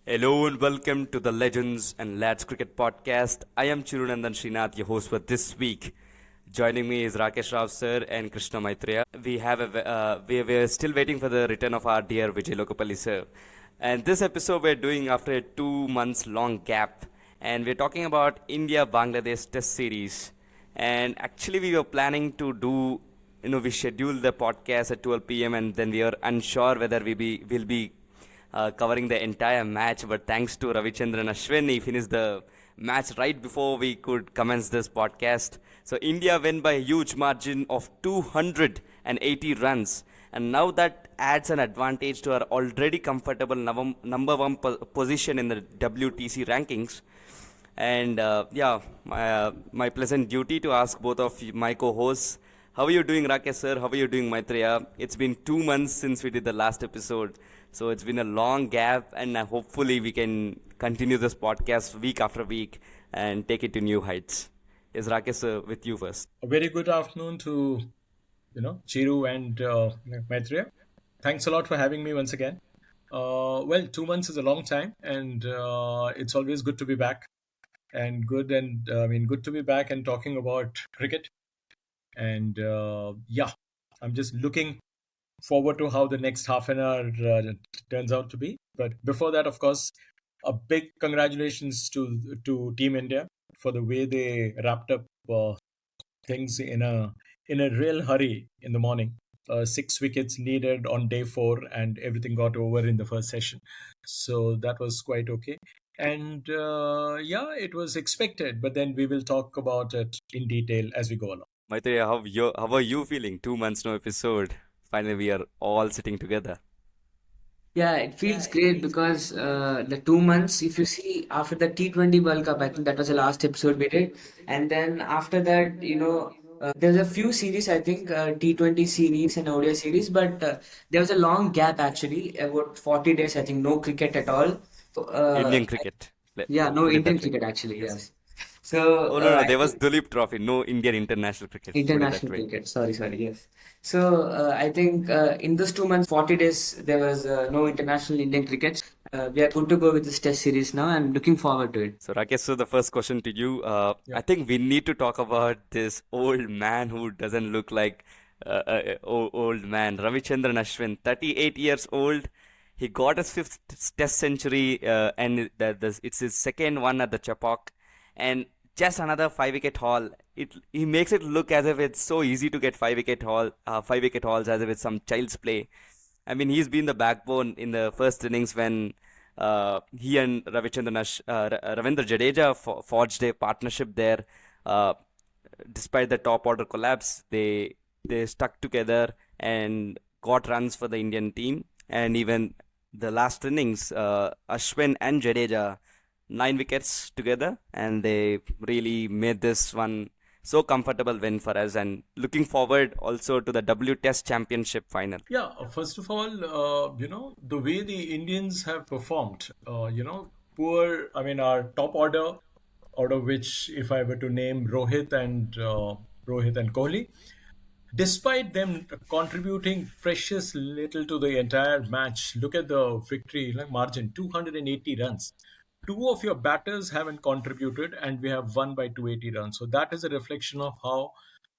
Hello and welcome to the Legends and Lads Cricket Podcast. I am Chirunandan Srinath, your host for this week. Joining me is Rakesh Rao sir and Krishna Maitreya. We're still waiting for the return of our dear Vijay Lokapalli sir. And this episode we're doing after a 2 months long gap. And we're talking about India Bangladesh Test Series. And actually we were planning to do we scheduled the podcast at 12 p.m. and then we are unsure whether will be covering the entire match. But thanks to Ravichandran Ashwin, he finished the match right before we could commence this podcast. So India win by a huge margin of 280 runs. And now that adds an advantage to our already comfortable number one position in the WTC rankings. And my pleasant duty to ask both of my co-hosts, how are you doing, Rakesh sir? How are you doing, Maitreya? It's been 2 months since we did the last episode, so it's been a long gap, and hopefully we can continue this podcast week after week and take it to new heights. Yes, Rakesh sir, with you first. A very good afternoon to Chiru and Maitreya. Thanks a lot for having me once again. Well, 2 months is a long time, and it's always good to be back. And good to be back and talking about cricket. And I'm just looking forward to how the next half an hour turns out to be. But before that, of course, a big congratulations to Team India for the way they wrapped up things in a real hurry in the morning. 6 wickets needed on day 4, and everything got over in the first session. So that was quite okay. And it was expected, but then we will talk about it in detail as we go along. Maitreya, how are you feeling? 2 months no episode. Finally, we are all sitting together. Yeah, it feels great because the 2 months, if you see after the T20 World Cup, I think that was the last episode we did. And then after that, there's a few series, I think, T20 series and ODI series, but there was a long gap actually, about 40 days, I think, no cricket at all. So, Indian cricket. yeah, no Put it Indian that way. cricket actually, Yes. yes. So, Oh no, no, I there was think. Dulip Trophy. No Indian international cricket. Put it that International way. cricket. Sorry, yes. So I think in this 2 months, 40 days, there was no international Indian cricket. We are good to go with this test series now and looking forward to it. So Rakesh, so the first question to you, Yeah. I think we need to talk about this old man who doesn't look like old man, Ravichandran Ashwin, 38 years old. He got his fifth test century, and it's his second one at the Chepauk, and just another 5 wicket haul. He makes it look as if it's so easy to get 5 wicket hauls, as if it's some child's play. I mean, he's been the backbone in the first innings when he and Ravindra Jadeja forged a partnership there. Uh, Despite the top order collapse, they stuck together and got runs for the Indian team. And even the last innings, Ashwin and Jadeja, 9 wickets together, and they really made this one so comfortable win for us. And looking forward also to the W Test Championship final. Yeah, first of all, the way the Indians have performed, our top order, out of which, if I were to name Rohit and Kohli, despite them contributing precious little to the entire match, look at the victory margin, 280 runs. Two of your batters haven't contributed, and we have won by 280 runs. So that is a reflection of how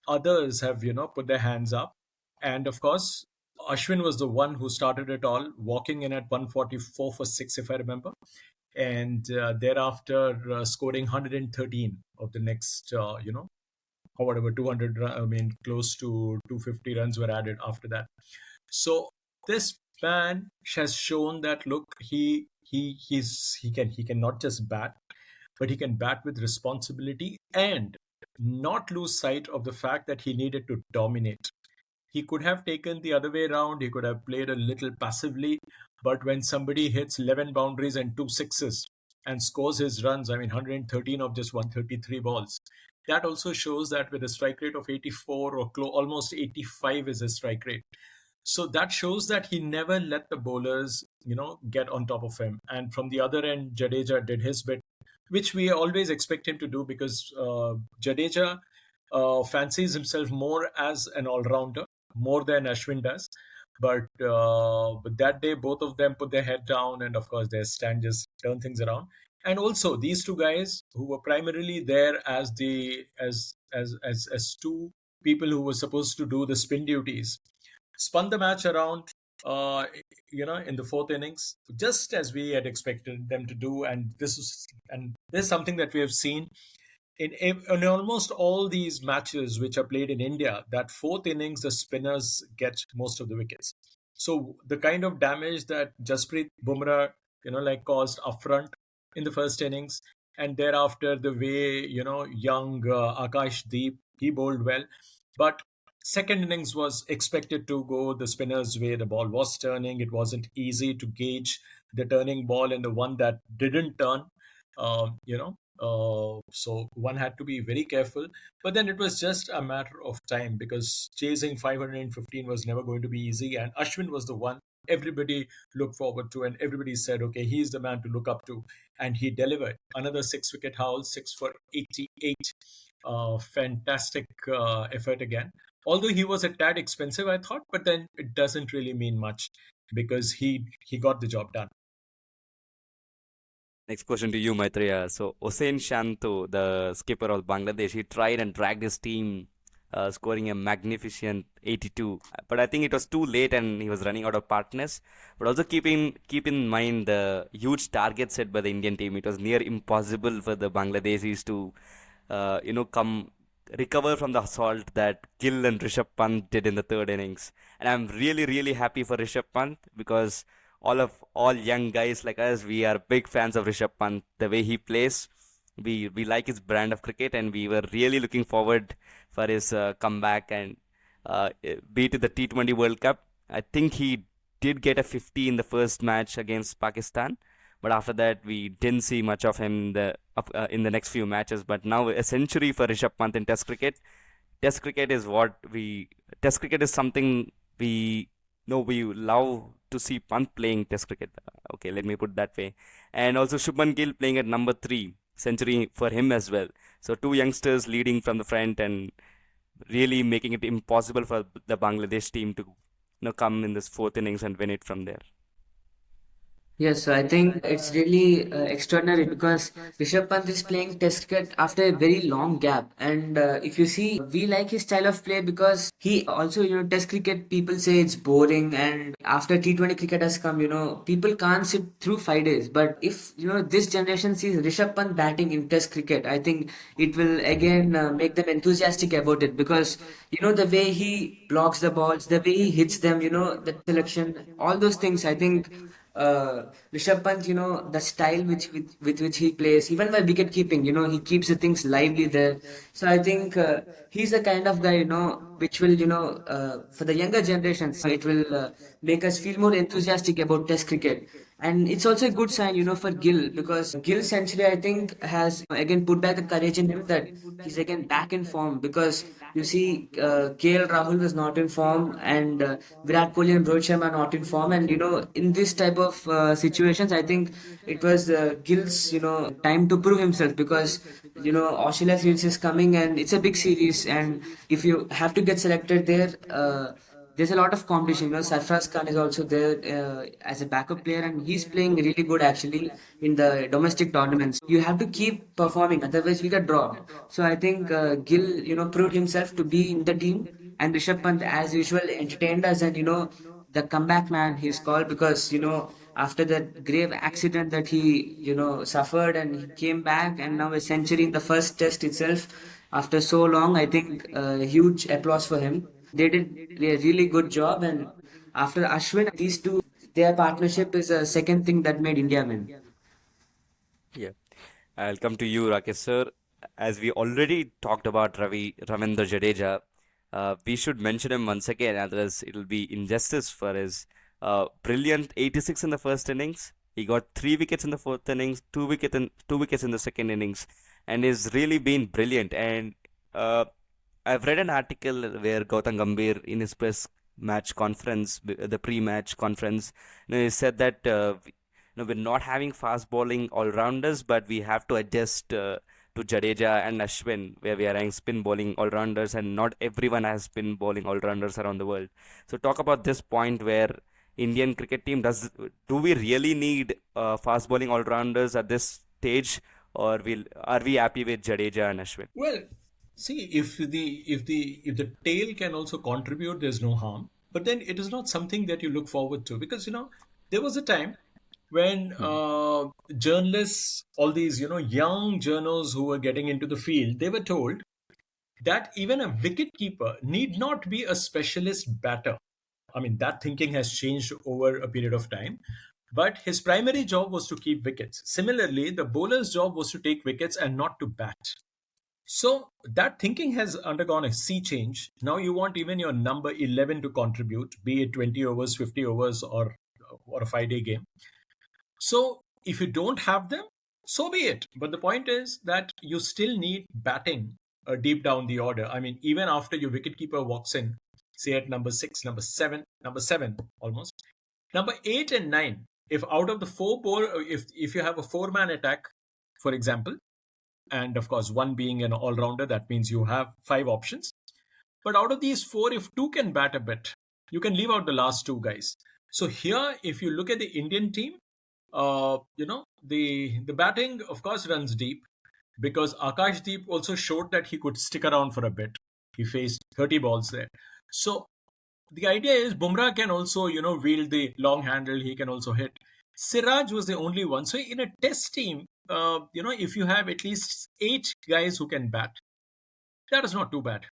others have, put their hands up. And of course, Ashwin was the one who started it all, walking in at 144 for 6, if I remember. And thereafter, scoring 113 of the next, or whatever, 200, close to 250 runs were added after that. So this man has shown that, look, he can not just bat, but he can bat with responsibility and not lose sight of the fact that he needed to dominate. He could have taken the other way around. He could have played a little passively, but when somebody hits 11 boundaries and 2 sixes and scores his runs, 113 of just 133 balls, that also shows that with a strike rate of 84 or almost 85 is his strike rate. So that shows that he never let the bowlers, get on top of him. And from the other end, Jadeja did his bit, which we always expect him to do, because Jadeja fancies himself more as an all-rounder, more than Ashwin does. But that day, both of them put their head down, and of course, their stand just turned things around. And also, these two guys who were primarily there as the as two people who were supposed to do the spin duties, spun the match around. Uh, in the fourth innings, just as we had expected them to do, and this is something that we have seen in almost all these matches which are played in India, that fourth innings, the spinners get most of the wickets. So the kind of damage that Jasprit Bumrah, caused upfront in the first innings, and thereafter the way young Akash Deep, he bowled well, but second innings was expected to go the spinners' way. The ball was turning. It wasn't easy to gauge the turning ball and the one that didn't turn. So one had to be very careful. But then it was just a matter of time, because chasing 515 was never going to be easy. And Ashwin was the one everybody looked forward to, and everybody said, okay, he's the man to look up to. And he delivered another 6 wicket haul, 6 for 88. Fantastic effort again. Although he was a tad expensive, I thought, but then it doesn't really mean much, because he got the job done. Next question to you, Maitreya. So, Hossein Shanto, the skipper of Bangladesh, he tried and dragged his team, scoring a magnificent 82. But I think it was too late and he was running out of partners. But also keep in mind the huge target set by the Indian team. It was near impossible for the Bangladeshis to, come recover from the assault that Gill and Rishabh Pant did in the third innings. And I'm really, really happy for Rishabh Pant, because all young guys like us, we are big fans of Rishabh Pant. The way he plays, we like his brand of cricket, and we were really looking forward for his comeback and be it the T20 World Cup. I think he did get a 50 in the first match against Pakistan, but after that we didn't see much of him in the next few matches. But now a century for Rishabh Pant in Test cricket. Test cricket is what we Test cricket is something we know we love to see Pant playing Test cricket. Okay, let me put that way. And also Shubman Gill playing at number three, century for him as well. So two youngsters leading from the front and really making it impossible for the Bangladesh team to come in this fourth innings and win it from there. Yes, so I think it's really extraordinary because Rishabh Pant is playing Test cricket after a very long gap, and if you see, we like his style of play because he also, Test cricket. People say it's boring, and after T20 cricket has come, people can't sit through 5 days. But if this generation sees Rishabh Pant batting in Test cricket, I think it will again make them enthusiastic about it because the way he blocks the balls, the way he hits them, the selection, all those things. I think Rishabh Pant, the style with which he plays, even by wicket keeping, he keeps the things lively there. So I think he's the kind of guy, which will, for the younger generations, it will make us feel more enthusiastic about Test cricket. And it's also a good sign, for Gill because Gill's century, I think, has again put back the courage in him that he's again back in form because you see, KL Rahul was not in form and Virat Kohli and Rohit Sharma are not in form. And, in this type of situations, I think it was Gill's, time to prove himself because, Australia series is coming and it's a big series. And if you have to get selected there, there's a lot of competition. Sarfraz Khan is also there as a backup player, and he's playing really good actually in the domestic tournaments. You have to keep performing, otherwise we get dropped. So I think Gill, proved himself to be in the team, and Rishabh Pant, as usual, entertained us, and the comeback man he's called because after that grave accident that he suffered, and he came back, and now a century in the first test itself after so long. I think huge applause for him. They did a really good job, and after Ashwin, these two, their partnership is a second thing that made India win. Yeah. I'll come to you, Rakesh sir. As we already talked about Ravindra Jadeja, we should mention him once again, otherwise it'll be injustice for his brilliant 86 in the first innings. He got 3 wickets in the fourth innings, 2 wickets in the second innings, and he's really been brilliant. And I've read an article where Gautam Gambhir in his press match conference, the pre-match conference, he said that we're not having fast bowling all rounders, but we have to adjust to Jadeja and Ashwin, where we are having spin bowling all rounders, and not everyone has spin bowling all rounders around the world. So talk about this point where Indian cricket team do we really need fast bowling all rounders at this stage, or are we happy with Jadeja and Ashwin? Well, see, if the tail can also contribute, there's no harm. But then it is not something that you look forward to, because there was a time when journalists, all these young journos who were getting into the field, they were told that even a wicket keeper need not be a specialist batter. I mean, that thinking has changed over a period of time. But his primary job was to keep wickets. Similarly, the bowler's job was to take wickets and not to bat. So that thinking has undergone a sea change. Now you want even your number 11 to contribute, be it 20 overs, 50 overs, or a 5-day game. So if you don't have them, so be it. But the point is that you still need batting deep down the order. I mean, even after your wicketkeeper walks in, say at number 6, number 7 almost, number 8 and 9, if out of the if you have a 4-man attack, for example, and of course one being an all-rounder, that means you have 5 options. But out of these 4, if 2 can bat a bit, you can leave out the last 2 guys. So here, if you look at the Indian team, the batting, of course, runs deep, because Akashdeep also showed that he could stick around for a bit. He faced 30 balls there. So the idea is Bumrah can also, wield the long handle. He can also hit. Siraj was the only one. So in a test team, if you have at least 8 guys who can bat, that is not too bad.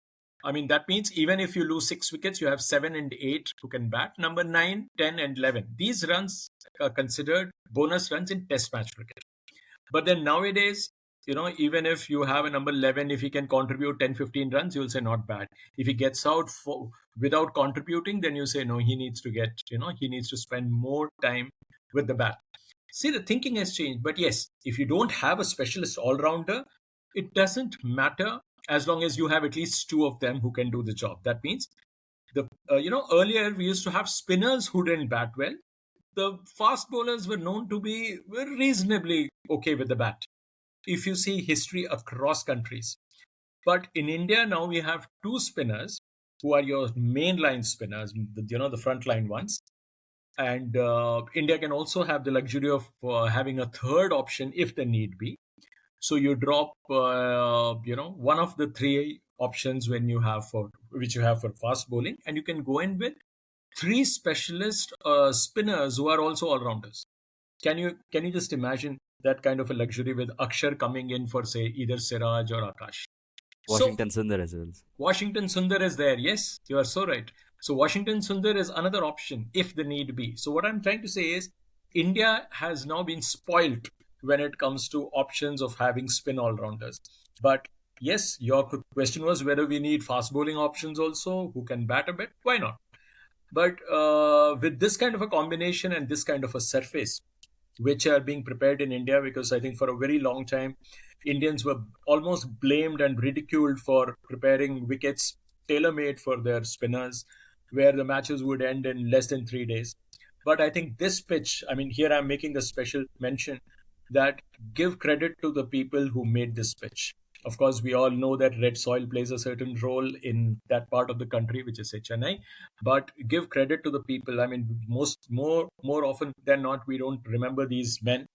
I mean, that means even if you lose 6 wickets, you have 7 and 8 who can bat. Number 9, 10 and 11. These runs are considered bonus runs in test match cricket. But then nowadays, even if you have a number 11, if he can contribute 10, 15 runs, you'll say not bad. If he gets out without contributing, then you say, no, he needs to spend more time with the bat. See, the thinking has changed. But yes, if you don't have a specialist all-rounder, it doesn't matter as long as you have at least 2 of them who can do the job. That means, earlier we used to have spinners who didn't bat well. The fast bowlers were known to be reasonably okay with the bat, if you see history across countries. But in India, now we have 2 spinners who are your mainline spinners, the frontline ones. And India can also have the luxury of having a third option if the need be. So you drop, one of the 3 options which you have for fast bowling, and you can go in with 3 specialist spinners who are also all-rounders. Can you just imagine that kind of a luxury with Akshar coming in for, say, either Siraj or Akash? Washington Sundar as well. Washington Sundar is there. Yes, you are so right. So Washington Sundar is another option if the need be. So what I'm trying to say is India has now been spoilt when it comes to options of having spin all-rounders. But yes, your question was whether we need fast bowling options also who can bat a bit. Why not? But with this kind of a combination and this kind of a surface, which are being prepared in India, because I think for a very long time, Indians were almost blamed and ridiculed for preparing wickets tailor-made for their spinners, where the matches would end in less than 3 days. But I think this pitch, I mean, here I'm making a special mention that give credit to the people who made this pitch. Of course, we all know that red soil plays a certain role in that part of the country, which is, say, Chennai. But give credit to the people. I mean, more often than not, we don't remember these men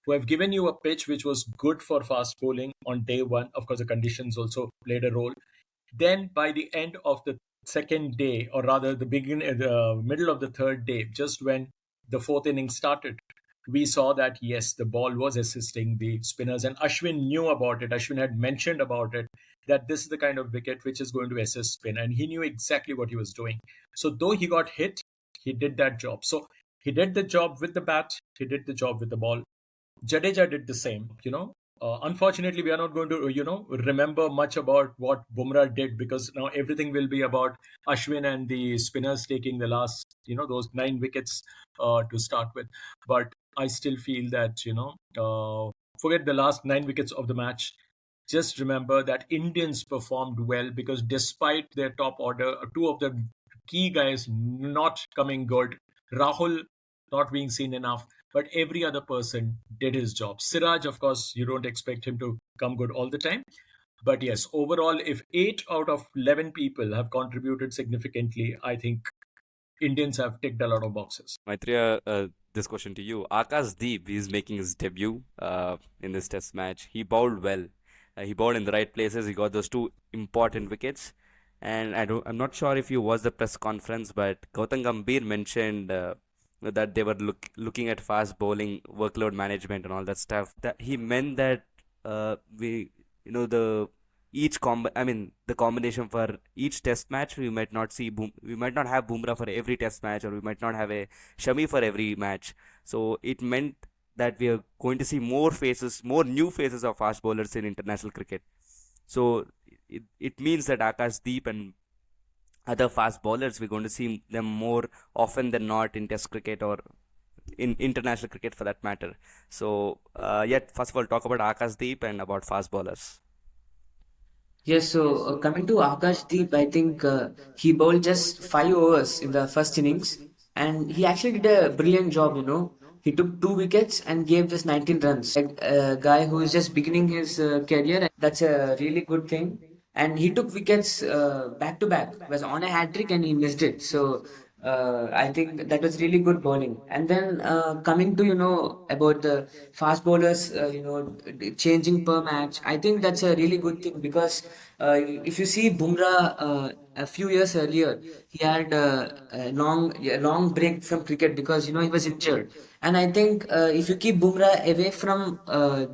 who have given you a pitch which was good for fast bowling on day 1. Of course, the conditions also played a role. Then by the end of the second day, or rather the middle of the third day, just when the 4th inning started, we saw that, yes, the ball was assisting the spinners, and Ashwin knew about it. Ashwin had mentioned about it, that this is the kind of wicket which is going to assist spin, and he knew exactly what he was doing. So though he got hit, he did that job. So he did the job with the bat, he did the job with the ball. Jadeja did the same, unfortunately, we are not going to, remember much about what Bumrah did, because now everything will be about Ashwin and the spinners taking the last, those 9 wickets to start with. But I still feel that, forget the last 9 wickets of the match. Just remember that Indians performed well, because despite their top order, 2 of the key guys not coming good, Rahul not being seen enough, but every other person did his job. Siraj, of course, you don't expect him to come good all the time. But yes, overall, if 8 out of 11 people have contributed significantly, I think Indians have ticked a lot of boxes. Maitreya, this question to you. Akash Deep is making his debut in this test match. He bowled well. He bowled in the right places. He got those two important wickets. And I'm not sure if you watched the press conference, but Gautam Gambhir mentioned that they were looking at fast bowling, workload management, and all that stuff. That he meant that we, the I mean, the combination for each test match, we might not have Bumrah for every test match, or we might not have a Shami for every match. So it meant that we are going to see more new faces of fast bowlers in international cricket. So it means that Akash Deep and other fast bowlers, we're going to see them more often than not in test cricket or in international cricket for that matter. So, first of all, talk about Akash Deep and about fast bowlers. Yes, so coming to Akash Deep, I think he bowled just 5 overs in the first innings, and he actually did a brilliant job. He took 2 wickets and gave just 19 runs. Like a guy who is just beginning his career, and that's a really good thing. And he took wickets back to back, was on a hat trick and he missed it. So I think that was really good bowling. And then coming to about the fast bowlers, changing per match. I think that's a really good thing because if you see Bumrah a few years earlier, he had a long break from cricket because he was injured. And I think if you keep Bumrah away from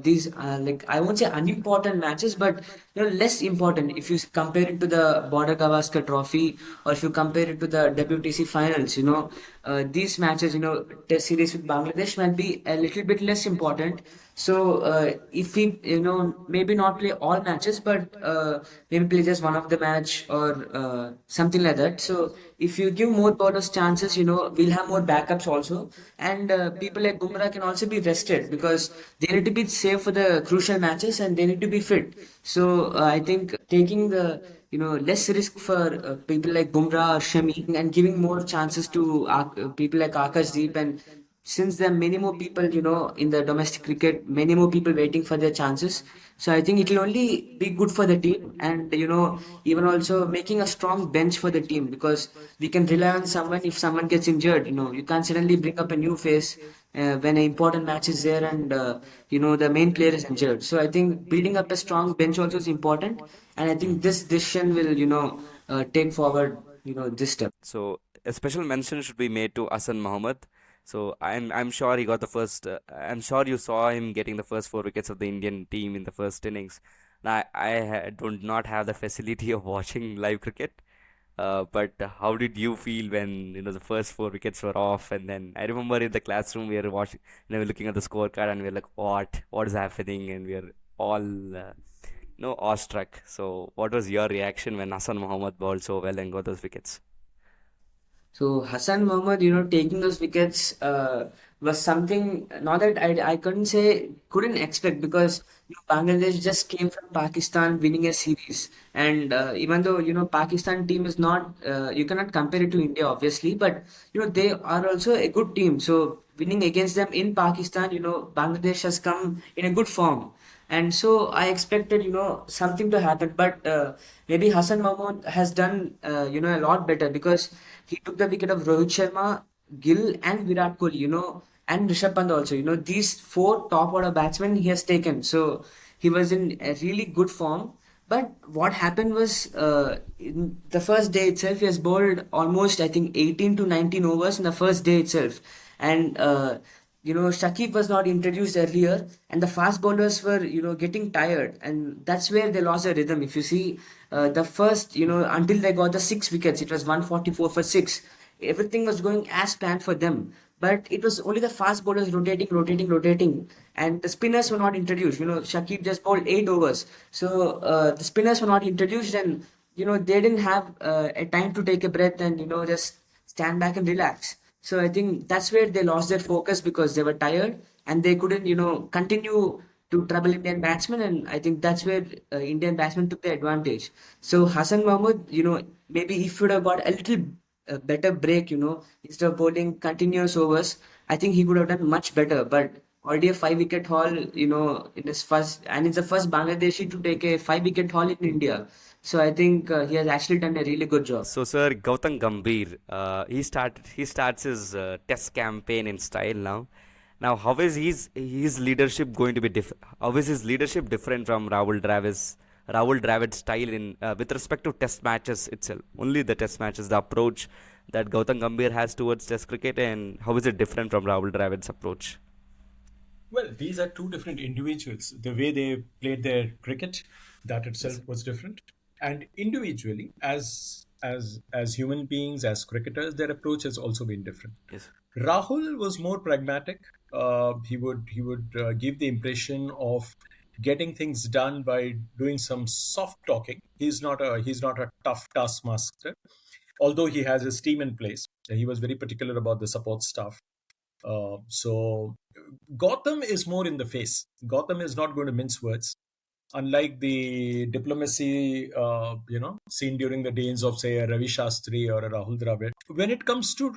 these like I won't say unimportant matches, but less important if you compare it to the Border Gavaskar Trophy or if you compare it to the WTC finals, these matches, Test series with Bangladesh might be a little bit less important. So if we, maybe not play all matches, but maybe play just one of the match or something like that. So if you give more bowlers chances, we'll have more backups also, and people like Bumrah can also be rested because they need to be safe for the crucial matches and they need to be fit. So I think taking the less risk for people like Bumrah or Shami and giving more chances to people like Akash Deep, and since there are many more people, in the domestic cricket, many more people waiting for their chances. So I think it will only be good for the team, and even also making a strong bench for the team because we can rely on someone if someone gets injured. You can't suddenly bring up a new face when an important match is there and the main player is injured. So I think building up a strong bench also is important, and I think this decision will take forward this step. So a special mention should be made to Hasan Mohammed. So I'm sure he got the first. I'm sure you saw him getting the first 4 wickets of the Indian team in the first innings. Now do not have the facility of watching live cricket. But how did you feel when the first 4 wickets were off? And then I remember in the classroom we were watching, we were looking at the scorecard and we were like, what is happening? And we are all awestruck. So what was your reaction when Hasan Mohammed bowled so well and got those wickets? So Hassan Mohammed, taking those wickets was something not that I couldn't expect because Bangladesh just came from Pakistan winning a series, and even though Pakistan team is not you cannot compare it to India obviously, but they are also a good team. So winning against them in Pakistan, Bangladesh has come in a good form. And so I expected, something to happen, but maybe Hassan Mahmood has done, a lot better because he took the wicket of Rohit Sharma, Gill, and Virat Kohli, and Rishabh Pant also. These four top order batsmen he has taken. So he was in a really good form. But what happened was, in the first day itself, he has bowled almost, I think, 18 to 19 overs in the first day itself. And Shakib was not introduced earlier, and the fast bowlers were, getting tired, and that's where they lost their rhythm. If you see, the first, until they got the 6 wickets, it was 144 for six. Everything was going as planned for them, but it was only the fast bowlers rotating, rotating, rotating, and the spinners were not introduced. Shakib just bowled 8 overs, so the spinners were not introduced, and they didn't have a time to take a breath and just stand back and relax. So I think that's where they lost their focus because they were tired and they couldn't, continue to trouble Indian batsmen. And I think that's where Indian batsmen took the advantage. So Hassan Mahmood, maybe if he would have got a little a better break, instead of bowling continuous overs. I think he could have done much better. But already a 5 wicket haul, in his first, and it's the first Bangladeshi to take a 5 wicket haul in India. So I think he has actually done a really good job. So, sir, Gautam Gambhir, he starts his test campaign in style now. Now, how is his leadership going to be different? How is his leadership different from Rahul Dravid's style in with respect to test matches itself? Only the test matches, the approach that Gautam Gambhir has towards test cricket, and how is it different from Rahul Dravid's approach? Well, these are two different individuals. The way they played their cricket, that itself Yes. was different. And individually, as human beings, as cricketers, their approach has also been different. Yes. Rahul was more pragmatic. He would give the impression of getting things done by doing some soft talking. He's not a tough taskmaster, although he has his team in place. He was very particular about the support staff. So Gotham is more in the face. Gotham is not going to mince words, unlike the diplomacy, seen during the days of, say, a Ravi Shastri or a Rahul Dravid. When it comes to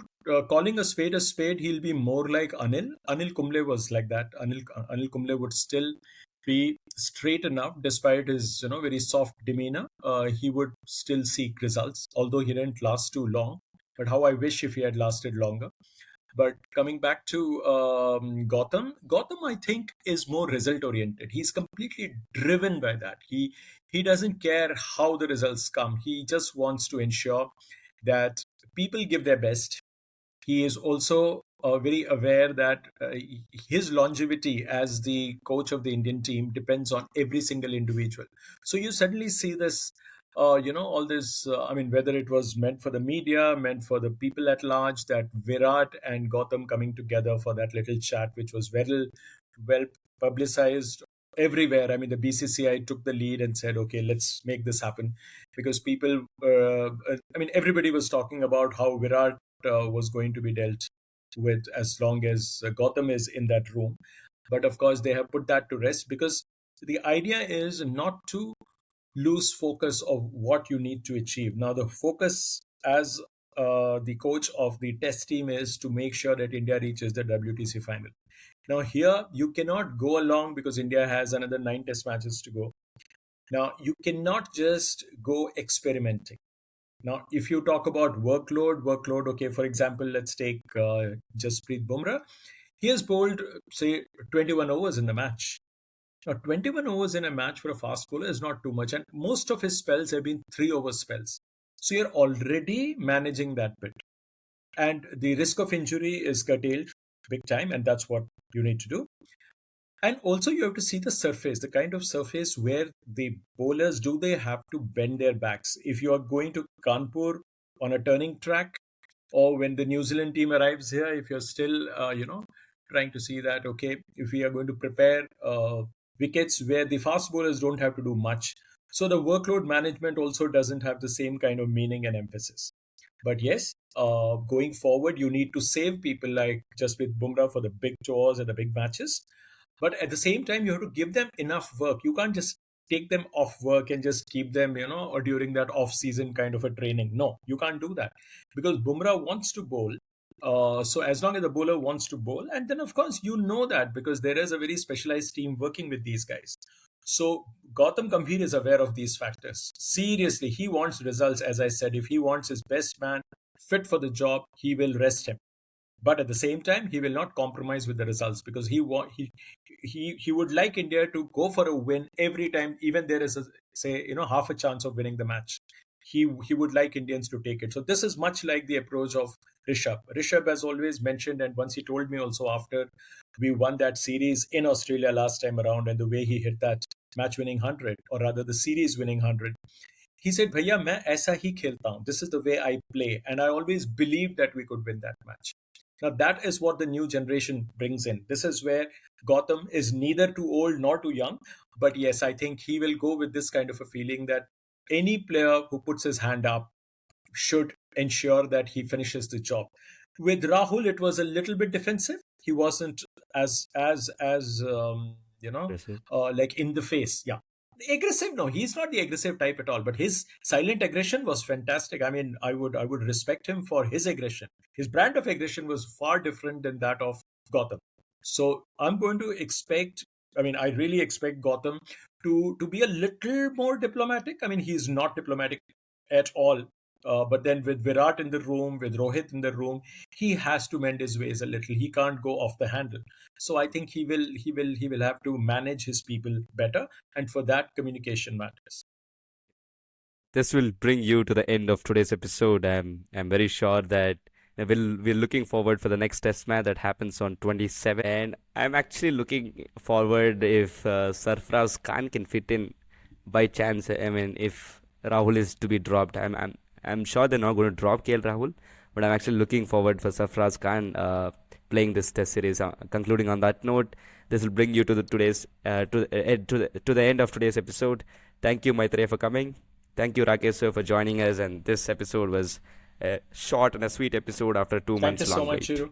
calling a spade, he'll be more like Anil. Anil Kumble was like that. Anil Kumble would still be straight enough, despite his very soft demeanor. He would still seek results, although he didn't last too long. But how I wish if he had lasted longer. But coming back to Gotham, I think, is more result oriented. He's completely driven by that. He doesn't care how the results come. He just wants to ensure that people give their best. He is also very aware that his longevity as the coach of the Indian team depends on every single individual. So you suddenly see this, all this. I mean, whether it was meant for the media, meant for the people at large, that Virat and Gotham coming together for that little chat, which was well publicized everywhere. I mean, the BCCI took the lead and said, "Okay, let's make this happen," because people. I mean, everybody was talking about how Virat was going to be dealt with as long as Gotham is in that room. But of course, they have put that to rest, because the idea is not to lose focus of what you need to achieve. Now, the focus as the coach of the test team is to make sure that India reaches the WTC final. Now, here you cannot go along because India has another 9 test matches to go. Now, you cannot just go experimenting. Now, if you talk about workload, okay, for example, let's take Jasprit Bumrah. He has bowled, say, 21 overs in the match. Now, 21 overs in a match for a fast bowler is not too much, and most of his spells have been 3 over spells. So you're already managing that bit, and the risk of injury is curtailed big time, and that's what you need to do. And also, you have to see the surface, the kind of surface where the bowlers, do they have to bend their backs? If you are going to Kanpur on a turning track, or when the New Zealand team arrives here, if you're still, trying to see that, okay, if we are going to prepare wickets where the fast bowlers don't have to do much. So the workload management also doesn't have the same kind of meaning and emphasis. But yes, going forward, you need to save people like Jasprit Bumrah for the big tours and the big matches. But at the same time, you have to give them enough work. You can't just take them off work and just keep them, or during that off season kind of a training. No, you can't do that, because Bumrah wants to bowl. So as long as the bowler wants to bowl, and then of course you know that because there is a very specialized team working with these guys. So Gautam Gambhir is aware of these factors. Seriously, he wants results. As I said, if he wants his best man fit for the job, he will rest him. But at the same time, he will not compromise with the results, because he would like India to go for a win every time, even there is a, say, half a chance of winning the match. He would like Indians to take it. So this is much like the approach of Rishabh. Rishabh has always mentioned, and once he told me also after we won that series in Australia last time around, and the way he hit that match winning 100, or rather the series winning 100, he said, "Bhaiya, main aisa hi khelta hu. This is the way I play, and I always believed that we could win that match." Now, that is what the new generation brings in. This is where Gotham is neither too old nor too young. But yes, I think he will go with this kind of a feeling that any player who puts his hand up should ensure that he finishes the job. With Rahul, it was a little bit defensive. He wasn't as like in the face. Yeah. Aggressive, no, he's not the aggressive type at all, but his silent aggression was fantastic. I mean, I would respect him for his aggression. His brand of aggression was far different than that of Gotham. So I'm going to expect, I mean, I really expect Gotham to be a little more diplomatic. I mean, he's not diplomatic at all. But then with Virat in the room, with Rohit in the room, he has to mend his ways a little. He can't go off the handle. So I think he will have to manage his people better, and for that, communication matters. This will bring you to the end of today's episode. I'm very sure that we're looking forward for the next test match that happens on 27, and I'm actually looking forward if Sarfraz Khan can fit in by chance. I mean, if Rahul is to be dropped, I'm sure they're not going to drop KL Rahul, but I'm actually looking forward for Sarfraz Khan playing this test series. Concluding on that note, this will bring you to the today's to the end of today's episode. Thank you, Maitreya, for coming. Thank you, Rakesh sir, for joining us. And this episode was a short and a sweet episode after two Thank months you so long much, wait. Chiru.